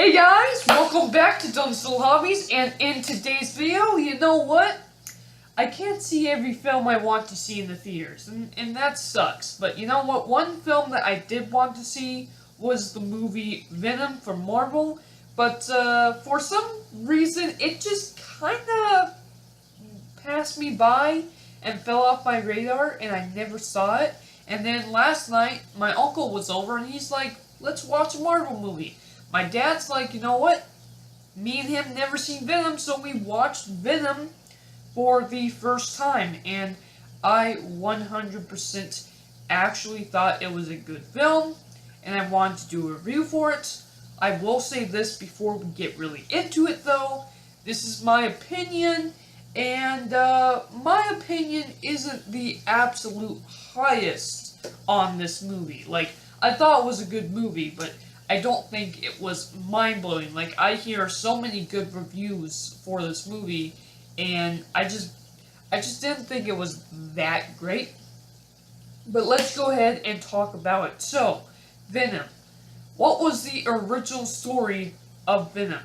Hey guys, welcome back to Dumb Still Hobbies, and in today's video, you know what? I can't see every film I want to see in the theaters, and that sucks. But you know what? One film that I did want to see was the movie Venom from Marvel, but for some reason, it just kinda passed me by and fell off my radar, and I never saw it. And then last night, my uncle was over, and he's like, let's watch a Marvel movie. My dad's like, you know what? Me and him never seen Venom, so we watched Venom for the first time, and I 100% actually thought it was a good film, and I wanted to do a review for it. I will say this before we get really into it, though. This is my opinion, and my opinion isn't the absolute highest on this movie. Like, I thought it was a good movie, but I don't think it was mind-blowing. Like, I hear so many good reviews for this movie, and I just didn't think it was that great. But let's go ahead and talk about it. So, Venom. What was the original story of Venom?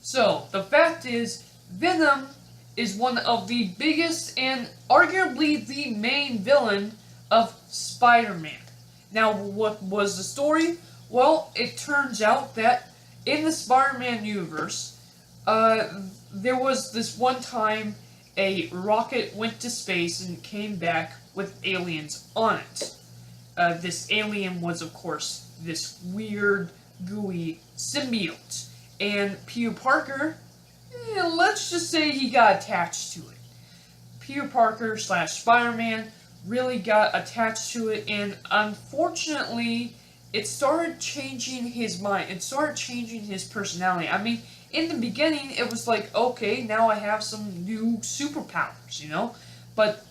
So, the fact is, Venom is one of the biggest and arguably the main villain of Spider-Man. Now, what was the story? Well, it turns out that in the Spider-Man universe, there was this one time a rocket went to space and came back with aliens on it. This alien was, of course, this weird, gooey symbiote. And Peter Parker, let's just say he got attached to it. Peter Parker / Spider-Man really got attached to it, and unfortunately, it started changing his mind. It started changing his personality. I mean, in the beginning, it was like, okay, now I have some new superpowers, you know? But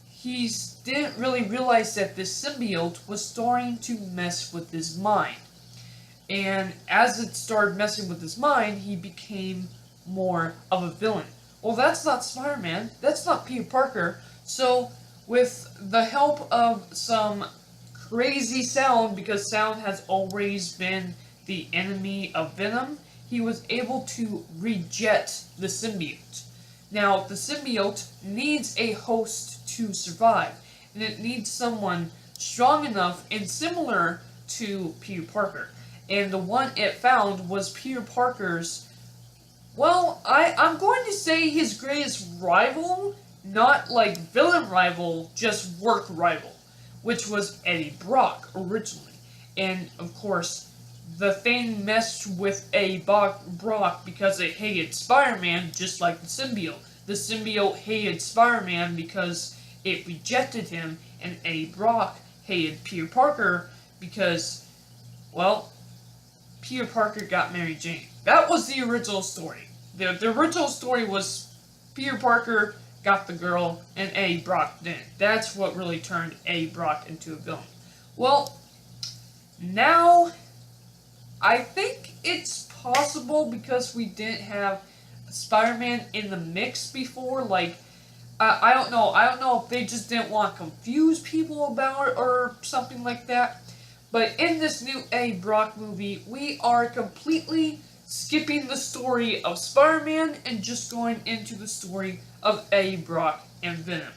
he didn't really realize that this symbiote was starting to mess with his mind. And as it started messing with his mind, he became more of a villain. Well, that's not Spider-Man. That's not Peter Parker. So, with the help of some crazy sound, because sound has always been the enemy of Venom, he was able to reject the symbiote. Now, the symbiote needs a host to survive, and it needs someone strong enough and similar to Peter Parker. And the one it found was Peter Parker's, well, I'm going to say his greatest rival, not like villain rival, just work rival, which was Eddie Brock originally. And, of course, the thing messed with Brock because it hated Spider-Man, just like the symbiote. The symbiote hated Spider-Man because it rejected him, and Eddie Brock hated Peter Parker because, well, Peter Parker got Mary Jane. That was the original story. The original story was Peter Parker got the girl, and Eddie Brock didn't. That's what really turned Eddie Brock into a villain. Well, now, I think it's possible because we didn't have Spider-Man in the mix before. Like, I don't know. I don't know if they just didn't want to confuse people about it or something like that. But in this new Eddie Brock movie, we are completely skipping the story of Spider-Man and just going into the story of Eddie Brock and Venom.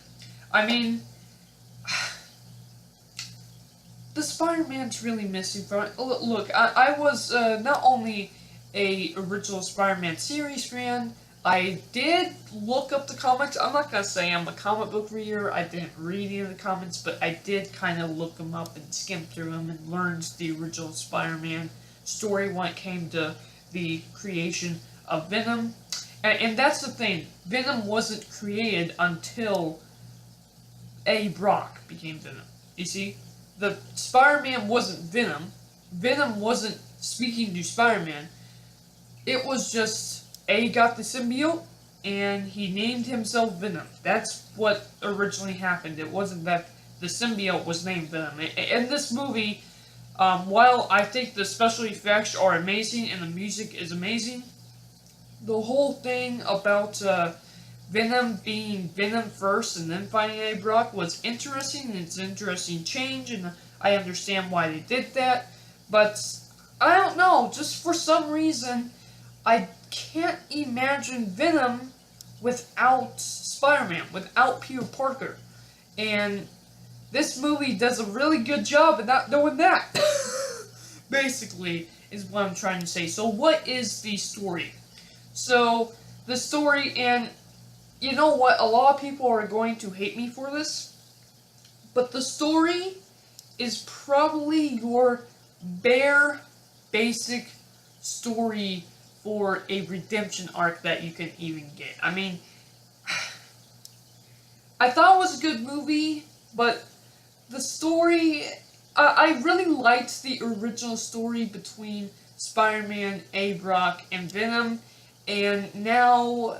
I mean, the Spider-Man's really missing from it. Look, I was not only a original Spider-Man series fan, I did look up the comics. I'm not going to say I'm a comic book reader. I didn't read any of the comics, but I did kind of look them up and skim through them and learned the original Spider-Man story when it came to the creation of Venom. And that's the thing. Venom wasn't created until Eddie Brock became Venom. You see? The Spider-Man wasn't Venom. Venom wasn't speaking to Spider-Man. It was just Eddie got the symbiote, and he named himself Venom. That's what originally happened. It wasn't that the symbiote was named Venom. In this movie, while I think the special effects are amazing and the music is amazing, the whole thing about Venom being Venom first and then finding Eddie Brock was interesting, and it's an interesting change, and I understand why they did that, but I don't know, just for some reason, I can't imagine Venom without Spider-Man, without Peter Parker. And this movie does a really good job of not doing that. Basically, is what I'm trying to say. So what is the story? So, the story, and you know what, a lot of people are going to hate me for this, but the story is probably your bare, basic story for a redemption arc that you can even get. I mean, I thought it was a good movie, but the story, I really liked the original story between Spider-Man, A. Brock, and Venom, and now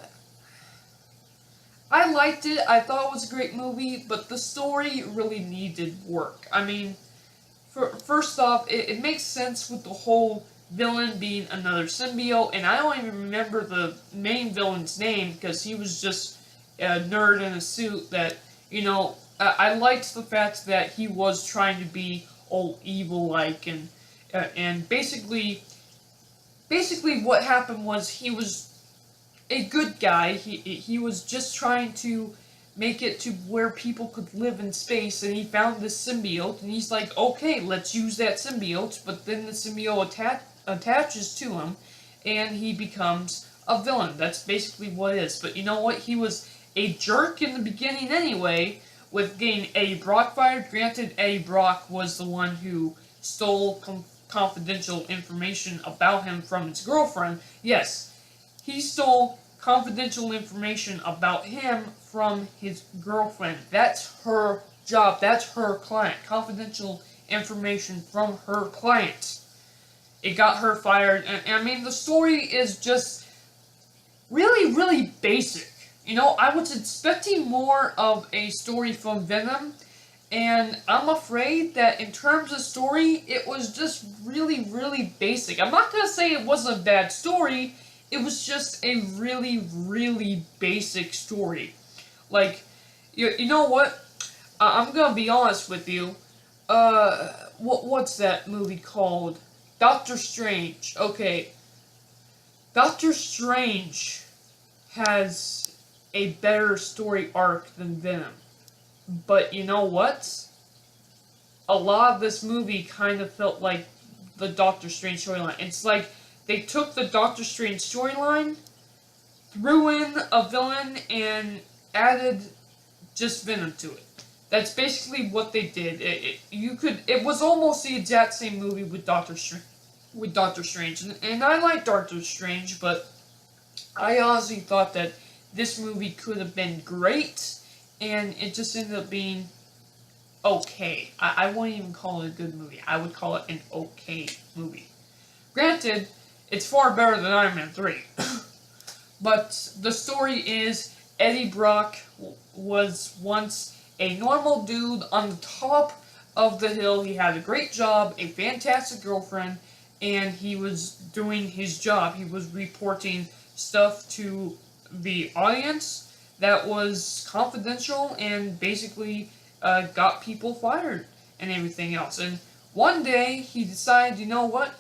I liked it. I thought it was a great movie, but the story really needed work. I mean, first off, it makes sense with the whole villain being another symbiote, and I don't even remember the main villain's name because he was just a nerd in a suit that, you know, I liked the fact that he was trying to be all evil-like, and basically what happened was he was a good guy. He was just trying to make it to where people could live in space, and he found this symbiote, and he's like, okay, let's use that symbiote, but then the symbiote attaches to him, and he becomes a villain. That's basically what it is. But you know what? He was a jerk in the beginning anyway, with getting Eddie Brock fired. Granted, Eddie Brock was the one who stole confidential information about him from his girlfriend. Yes, he stole confidential information about him from his girlfriend. That's her job. That's her client. Confidential information from her client. It got her fired. And I mean, the story is just really, really basic. You know, I was expecting more of a story from Venom, and I'm afraid that in terms of story, it was just really, really basic. I'm not going to say it wasn't a bad story, it was just a really, really basic story. Like, you know what? I'm going to be honest with you. What's that movie called? Doctor Strange. Okay. Doctor Strange has a better story arc than Venom. But you know what? A lot of this movie kind of felt like the Doctor Strange storyline. It's like they took the Doctor Strange storyline, threw in a villain, and added just Venom to it. That's basically what they did. It was almost the exact same movie with Doctor Strange. And I like Doctor Strange, but I honestly thought that this movie could have been great, and it just ended up being okay. I wouldn't even call it a good movie. I would call it an okay movie. Granted, it's far better than Iron Man 3. But the story is Eddie Brock was once a normal dude on the top of the hill. He had a great job, a fantastic girlfriend, and he was doing his job. He was reporting stuff to the audience that was confidential and basically got people fired and everything else. And one day he decided, you know what,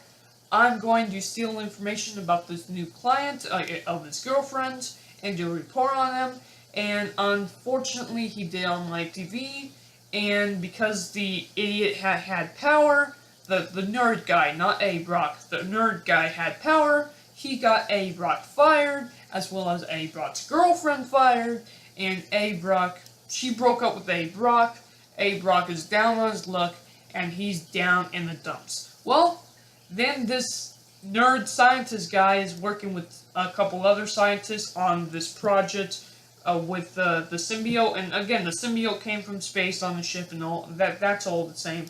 I'm going to steal information about this new client of his girlfriend and do a report on them. And unfortunately he did on live TV, and because the idiot had power, the nerd guy, not A. Brock, the nerd guy had power, he got A. Brock fired, as well as A. Brock's girlfriend fired, and A. Brock, she broke up with A. Brock. A. Brock is down on his luck, and he's down in the dumps. Well, then this nerd scientist guy is working with a couple other scientists on this project with the symbiote, and again, the symbiote came from space on the ship and all, that's all the same.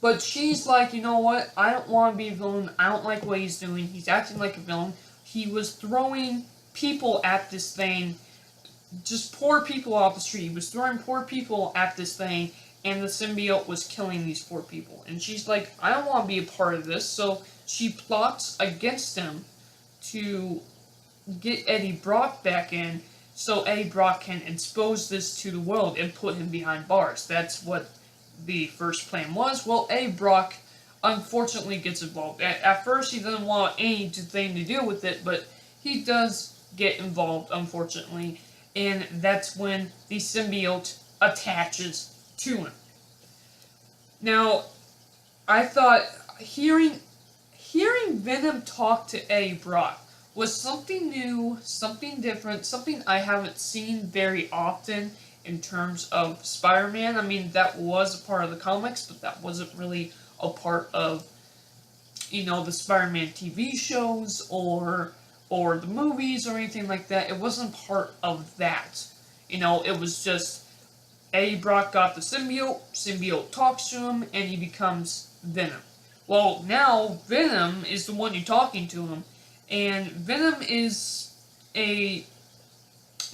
But she's like, you know what, I don't want to be a villain, I don't like what he's doing, he's acting like a villain. He was throwing people at this thing, just poor people off the street. He was throwing poor people at this thing, and the symbiote was killing these poor people. And she's like, I don't want to be a part of this, so she plots against him to get Eddie Brock back in, so Eddie Brock can expose this to the world and put him behind bars. That's what the first plan was. Well, Eddie Brock unfortunately gets involved. At first, he doesn't want anything to do with it, but he does get involved, unfortunately, and that's when the symbiote attaches to him. Now, I thought hearing Venom talk to Eddie Brock was something new, something different, something I haven't seen very often in terms of Spider-Man. I mean, that was a part of the comics, but that wasn't really a part of, the Spider-Man TV shows or the movies or anything like that. It wasn't part of that. It was just Eddie Brock got the symbiote talks to him, and he becomes Venom. Well, now Venom is the one who's talking to him, and Venom is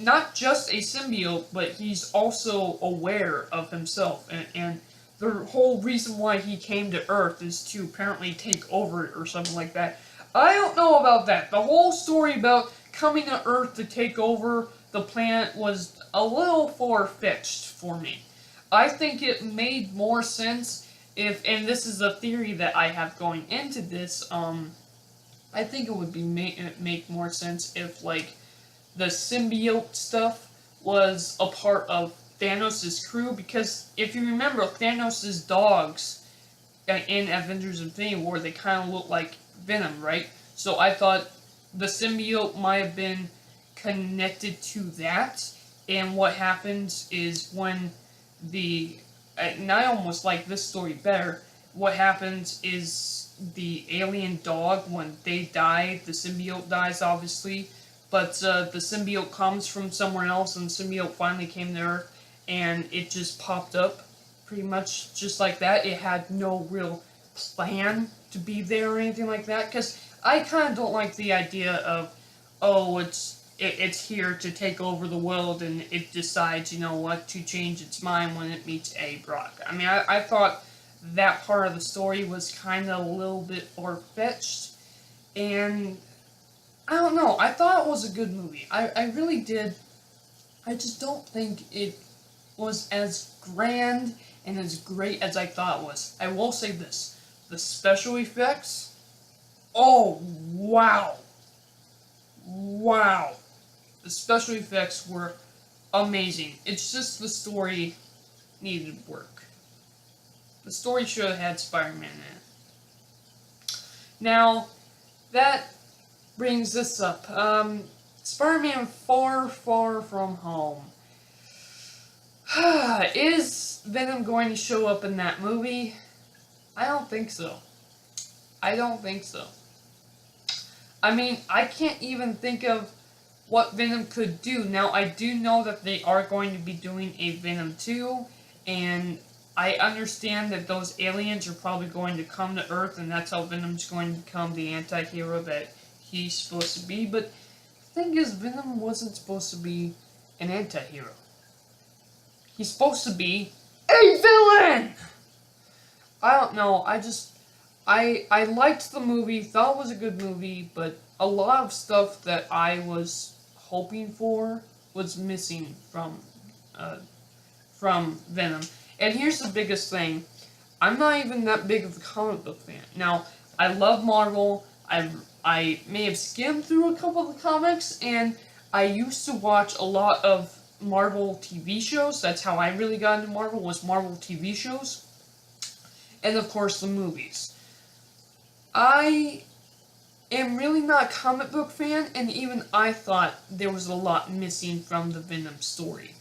not just a symbiote, but he's also aware of himself, and the whole reason why he came to Earth is to apparently take over it or something like that. I don't know about that. The whole story about coming to Earth to take over the planet was a little far-fetched for me. I think it made more sense if, and this is a theory that I have going into this, I think it would be make more sense if, like, the symbiote stuff was a part of Thanos' crew, because if you remember, Thanos' dogs in Avengers Infinity War, they kind of look like Venom, right? So I thought the symbiote might have been connected to that, and what happens is when and I almost like this story better, what happens is the alien dog, when they die, the symbiote dies, obviously, but the symbiote comes from somewhere else, and the symbiote finally came to Earth, and it just popped up, pretty much just like that. It had no real plan to be there or anything like that, because I kind of don't like the idea of, oh, it's here to take over the world, and it decides, to change its mind when it meets Eddie Brock. I mean, I thought that part of the story was kind of a little bit far-fetched, and I don't know, I thought it was a good movie. I really did. I just don't think it was as grand and as great as I thought it was. I will say this, the special effects, oh, wow. Wow. The special effects were amazing. It's just the story needed work. The story should have had Spider-Man in it. Now, that brings this up. Spider-Man Far, Far From Home. Is Venom going to show up in that movie? I don't think so. I don't think so. I mean, I can't even think of what Venom could do. Now, I do know that they are going to be doing a Venom 2, and I understand that those aliens are probably going to come to Earth, and that's how Venom's going to become the anti-hero that he's supposed to be, but the thing is, Venom wasn't supposed to be an anti-hero. He's supposed to be a villain! I don't know, I liked the movie, thought it was a good movie, but a lot of stuff that I was hoping for was missing from Venom. And here's the biggest thing, I'm not even that big of a comic book fan. Now, I love Marvel, I may have skimmed through a couple of the comics, and I used to watch a lot of Marvel TV shows. That's how I really got into Marvel, was Marvel TV shows. And of course the movies. I am really not a comic book fan, and even I thought there was a lot missing from the Venom story.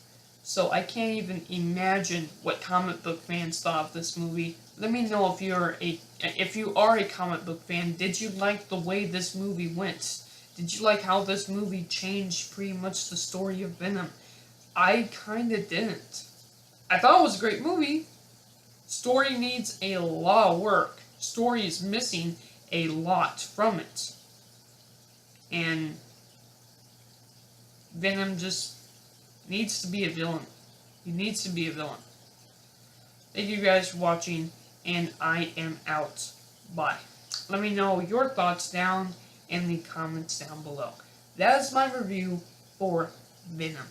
So I can't even imagine what comic book fans thought of this movie. Let me know if you are a comic book fan. Did you like the way this movie went? Did you like how this movie changed pretty much the story of Venom? I kinda didn't. I thought it was a great movie. Story needs a lot of work. Story is missing a lot from it. And Venom just needs to be a villain. He needs to be a villain. Thank you guys for watching, and I am out. Bye. Let me know your thoughts down in the comments down below. That is my review for Venom.